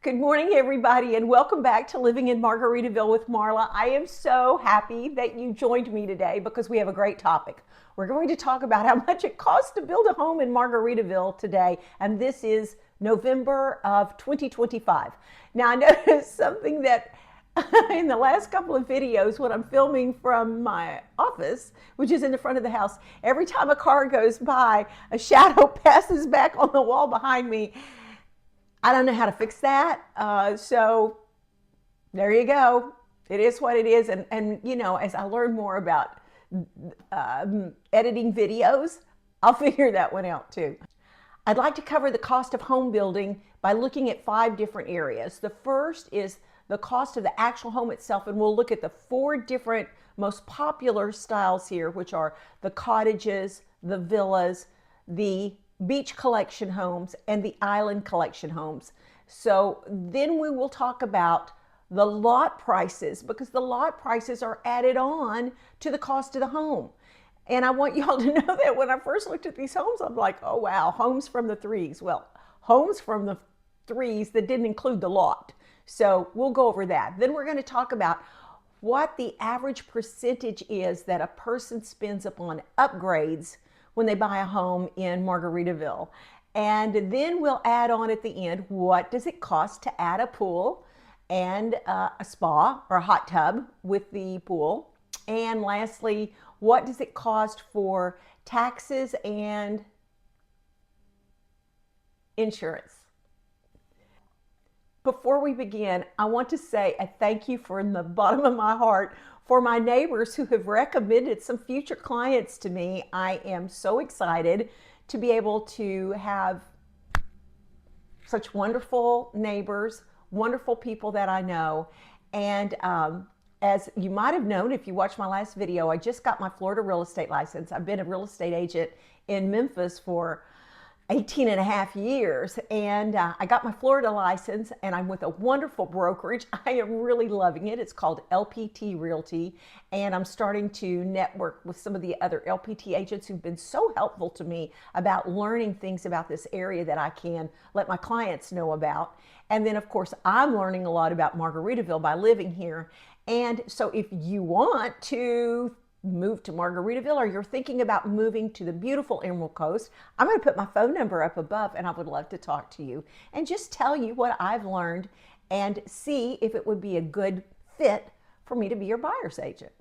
Good morning, everybody, and welcome back to Living in Margaritaville with Marla. I am so happy that you joined me today because we have a great topic. We're going to talk about how much it costs to build a home in Margaritaville today, and this is November of 2025. Now, I noticed something that in the last couple of videos when I'm filming from my office, which is in the front of the house, every time a car goes by, a shadow passes back on the wall behind me. I don't know how to fix that. So there you go. It is what it is. And you know, as I learn more about editing videos, I'll figure that one out too. I'd like to cover the cost of home building by looking at 5 different areas. The first is the cost of the actual home itself, and we'll look at the 4 different most popular styles here, which are the cottages, the villas, the beach collection homes, and the island collection homes. So then we will talk about the lot prices, because the lot prices are added on to the cost of the home. And I want y'all to know that when I first looked at these homes, I'm like, oh wow, homes from the threes. Well, homes from the threes that didn't include the lot. So we'll go over that. Then we're going to talk about what the average percentage is that a person spends upon upgrades when they buy a home in Margaritaville. And then we'll add on at the end, what does it cost to add a pool and a spa or a hot tub with the pool? And lastly, what does it cost for taxes and insurance? Before we begin, I want to say a thank you from the bottom of my heart for my neighbors who have recommended some future clients to me. I am so excited to be able to have such wonderful neighbors, wonderful people that I know. And as you might have known, if you watched my last video, I just got my Florida real estate license. I've been a real estate agent in Memphis for 18 and a half years, and I got my Florida license, and I'm with a wonderful brokerage. I am really loving it. It's called LPT Realty, and I'm starting to network with some of the other LPT agents who've been so helpful to me about learning things about this area that I can let my clients know about. And then, of course, I'm learning a lot about Margaritaville by living here. And so if you want to move to Margaritaville, or you're thinking about moving to the beautiful Emerald Coast, I'm going to put my phone number up above, and I would love to talk to you and just tell you what I've learned and see if it would be a good fit for me to be your buyer's agent.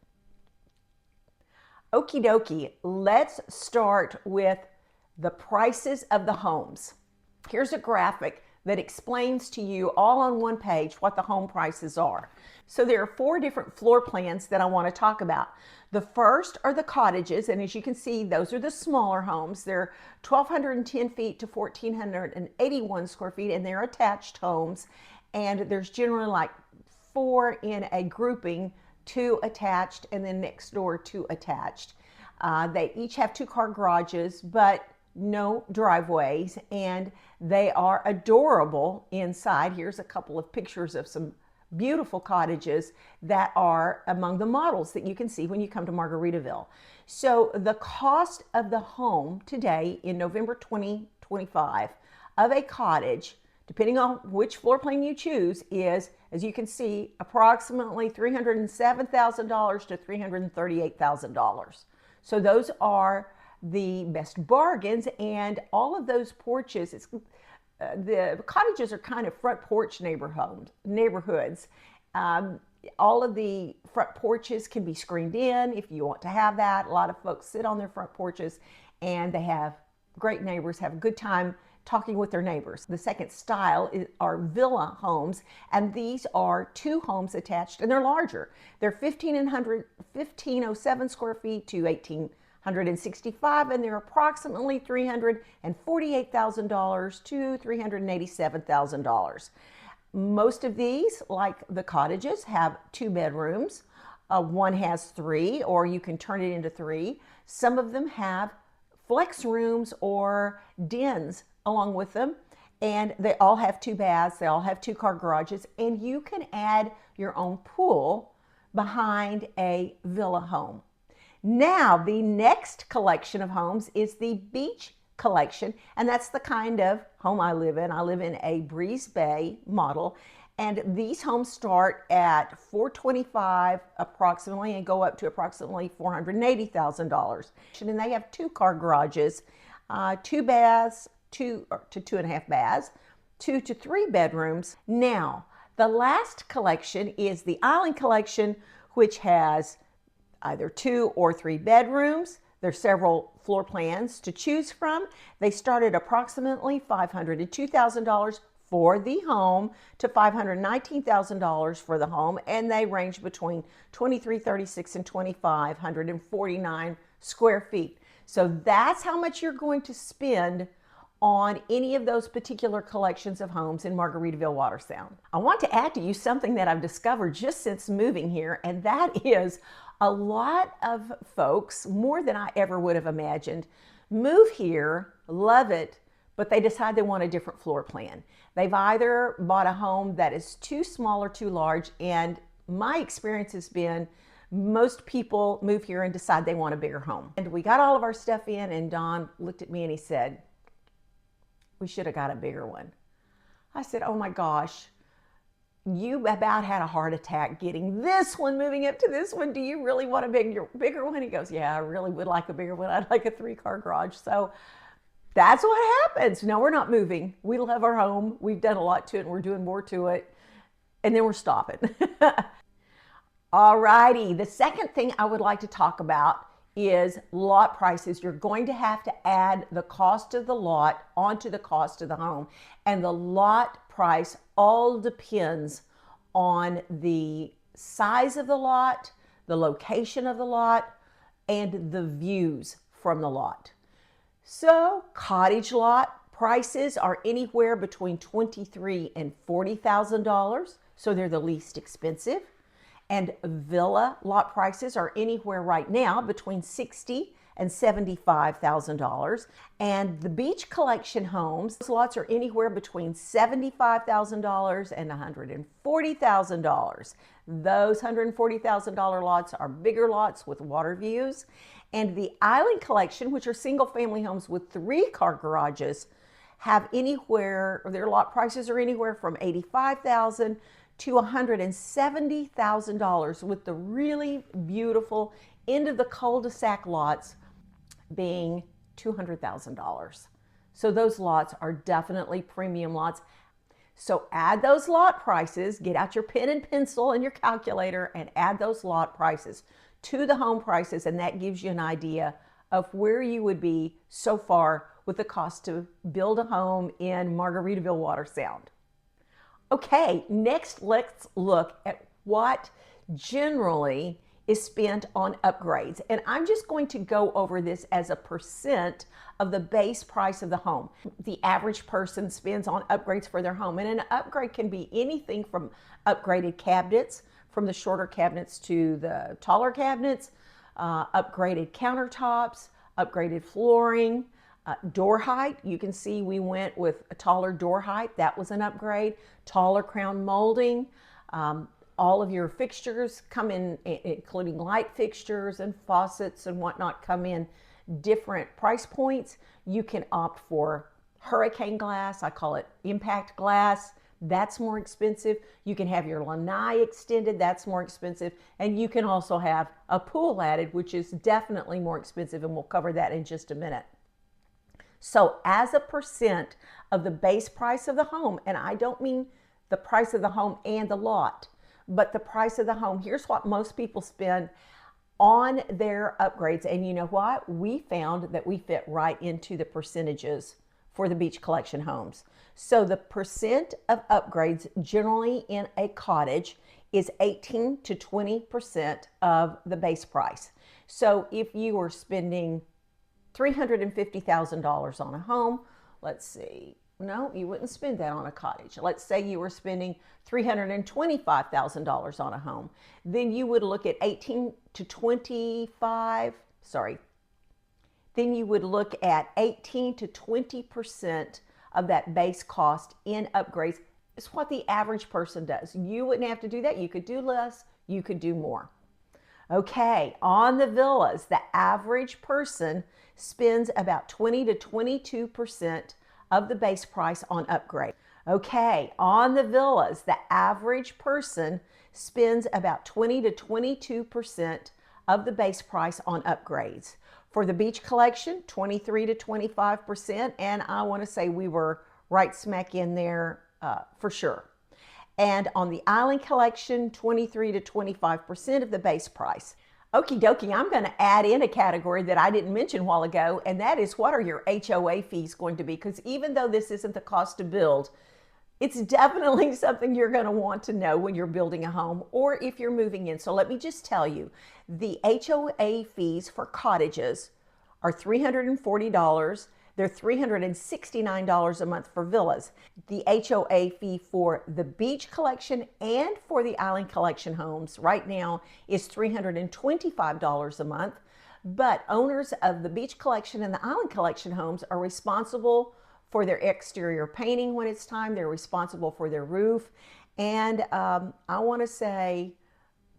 Okie dokie, let's start with the prices of the homes. Here's a graphic that explains to you all on one page what the home prices are. So there are 4 different floor plans that I want to talk about. The first are the cottages, and as you can see, those are the smaller homes. They're 1,210 feet to 1,481 square feet, and they're attached homes. And there's generally like 4 in a grouping, 2 attached, and then next door 2 attached. They each have 2-car garages, but no driveways, and they are adorable inside. Here's a couple of pictures of some beautiful cottages that are among the models that you can see when you come to Margaritaville. So the cost of the home today in November 2025 of a cottage, depending on which floor plan you choose, is, as you can see, approximately $307,000 to $338,000. So those are the best bargains, and all of those porches, the cottages are kind of front porch neighborhoods. All of the front porches can be screened in if you want to have that. A lot of folks sit on their front porches, and they have great neighbors, have a good time talking with their neighbors. The second style are villa homes, and these are 2 homes attached, and they're larger. They're 1,507 square feet to 1,865, and they're approximately $348,000 to $387,000. Most of these, like the cottages, have 2 bedrooms. One has 3, or you can turn it into 3. Some of them have flex rooms or dens along with them, and they all have 2 baths. They all have 2-car garages, and you can add your own pool behind a villa home. Now, the next collection of homes is the beach collection, and that's the kind of home I live in. I live in a Breeze Bay model, and these homes start at $425 approximately and go up to approximately $480,000. And they have 2-car garages, 2 baths, 2 to 2.5 baths, 2 to 3 bedrooms. Now, the last collection is the Island Collection, which has either 2 or 3 bedrooms. There's several floor plans to choose from. They start at approximately $502,000 for the home to $519,000 for the home, and they range between 2,336 and 2,549 square feet. So that's how much you're going to spend on any of those particular collections of homes in Margaritaville Watersound. I want to add to you something that I've discovered just since moving here, and that is a lot of folks, more than I ever would have imagined, move here, love it, but they decide they want a different floor plan. They've either bought a home that is too small or too large, and my experience has been most people move here and decide they want a bigger home. And we got all of our stuff in, and Don looked at me and he said, "We should have got a bigger one." I said, "Oh my gosh, you about had a heart attack getting this one, moving up to this one. Do you really want a bigger one?" He goes, "Yeah, I really would like a bigger one. I'd like a 3-car garage." So that's what happens. No, we're not moving. We love our home. We've done a lot to it, and we're doing more to it. And then we're stopping. All righty. The second thing I would like to talk about is lot prices. You're going to have to add the cost of the lot onto the cost of the home. And the lot price all depends on the size of the lot, the location of the lot, and the views from the lot. So cottage lot prices are anywhere between $23,000 and $40,000, so they're the least expensive. And villa lot prices are anywhere right now between $60,000 and $75,000. And the beach collection homes, those lots are anywhere between $75,000 and $140,000. Those $140,000 lots are bigger lots with water views. And the Island Collection, which are single family homes with 3-car garages, have anywhere, their lot prices are anywhere from $85,000 to $170,000, with the really beautiful end of the cul-de-sac lots being $200,000. So those lots are definitely premium lots. So add those lot prices, get out your pen and pencil and your calculator and add those lot prices to the home prices, and that gives you an idea of where you would be so far with the cost to build a home in Margaritaville Watersound. Okay, next let's look at what generally is spent on upgrades. And I'm just going to go over this as a percent of the base price of the home. The average person spends on upgrades for their home. And an upgrade can be anything from upgraded cabinets, from the shorter cabinets to the taller cabinets, upgraded countertops, upgraded flooring, door height. You can see we went with a taller door height. That was an upgrade. Taller crown molding. All of your fixtures come in, including light fixtures and faucets and whatnot, come in different price points. You can opt for hurricane glass. I call it impact glass. That's more expensive. You can have your lanai extended. That's more expensive. And you can also have a pool added, which is definitely more expensive, and we'll cover that in just a minute. So as a percent of the base price of the home, and I don't mean the price of the home and the lot, but the price of the home, here's what most people spend on their upgrades. And you know what? We found that we fit right into the percentages for the beach collection homes. So the percent of upgrades generally in a cottage is 18 to 20% of the base price. So if you were spending $350,000 on a home, let's see, no, you wouldn't spend that on a cottage. Let's say you were spending $325,000 on a home. Then you would look at 18 to 25, then you would look at 18 to 20% of that base cost in upgrades. It's what the average person does. You wouldn't have to do that. You could do less, you could do more. Okay, on the villas, the average person spends about 20 to 22% of the base price on upgrade. Okay, on the villas, the average person spends about 20 to 22% of the base price on upgrades. For the beach collection, 23 to 25%, and I want to say we were right smack in there for sure. And on the island collection, 23 to 25% of the base price. Okie dokie, I'm going to add in a category that I didn't mention a while ago, and that is, what are your HOA fees going to be? Because even though this isn't the cost to build, it's definitely something you're going to want to know when you're building a home or if you're moving in. So let me just tell you, the HOA fees for cottages are $340. They're $369 a month for villas. The HOA fee for the beach collection and for the island collection homes right now is $325 a month. But owners of the beach collection and the island collection homes are responsible for their exterior painting when it's time. They're responsible for their roof. And I want to say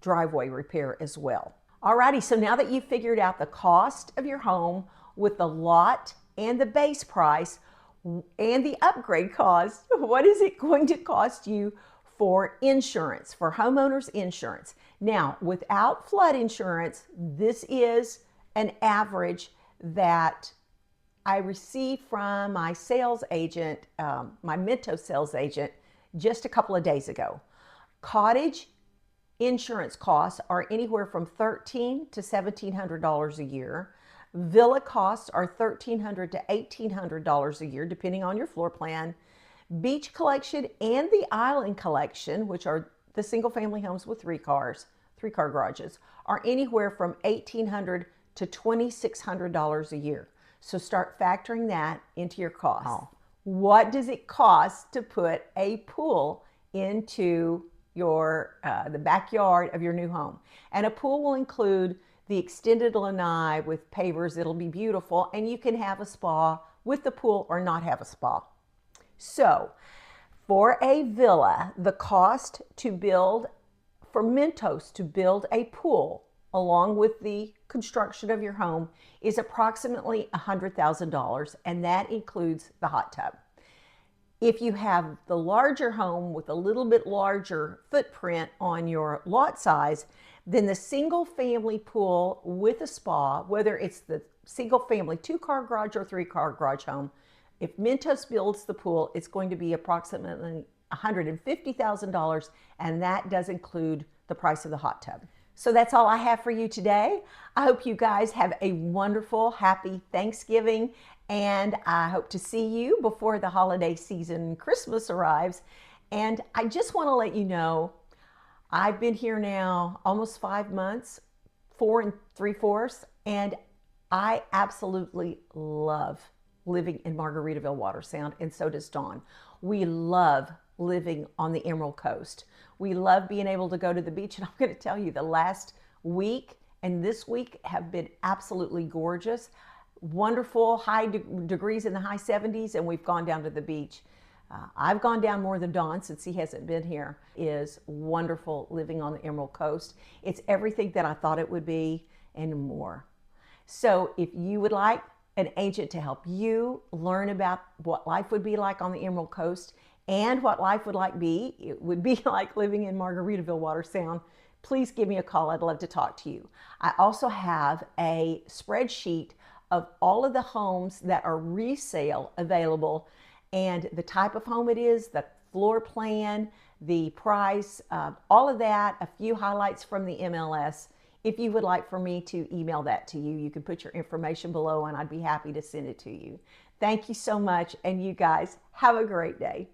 driveway repair as well. Alrighty, so now that you've figured out the cost of your home with the lot and the base price and the upgrade cost, what is it going to cost you for insurance, for homeowners insurance? Now, without flood insurance, this is an average that I received from my sales agent, my Minto sales agent, just a couple of days ago. Cottage insurance costs are anywhere from $1,300 to $1,700 a year. Villa costs are $1,300 to $1,800 a year, depending on your floor plan. Beach collection and the island collection, which are the single family homes with three-car garages, are anywhere from $1,800 to $2,600 a year. So start factoring that into your cost. What does it cost to put a pool into your the backyard of your new home? And a pool will include the extended lanai with pavers. It'll be beautiful, and you can have a spa with the pool or not have a spa. So for a villa, the cost to build, for Mentos to build a pool along with the construction of your home, is approximately $100,000, and that includes the hot tub. If you have the larger home with a little bit larger footprint on your lot size, then the single family pool with a spa, whether it's the single family 2-car garage or 3-car garage home, if Mentos builds the pool, it's going to be approximately $150,000, and that does include the price of the hot tub. So that's all I have for you today. I hope you guys have a wonderful, happy Thanksgiving, and I hope to see you before the holiday season, Christmas arrives. And I just want to let you know, I've been here now almost 5 months, 4 3/4, and I absolutely love living in Margaritaville Watersound, and so does Dawn. We love living on the Emerald Coast. We love being able to go to the beach, and I'm going to tell you, the last week and this week have been absolutely gorgeous. Wonderful high degrees in the high 70s, and we've gone down to the beach. I've gone down more than Don since he hasn't been here. It is wonderful living on the Emerald Coast. It's everything that I thought it would be and more. So if you would like an agent to help you learn about what life would be like on the Emerald Coast and what life would be like living in Margaritaville Watersound, please give me a call. I'd love to talk to you. I also have a spreadsheet of all of the homes that are resale available, and the type of home it is, the floor plan, the price, all of that, a few highlights from the MLS. If you would like for me to email that to you, you can put your information below and I'd be happy to send it to you. Thank you so much, and you guys have a great day.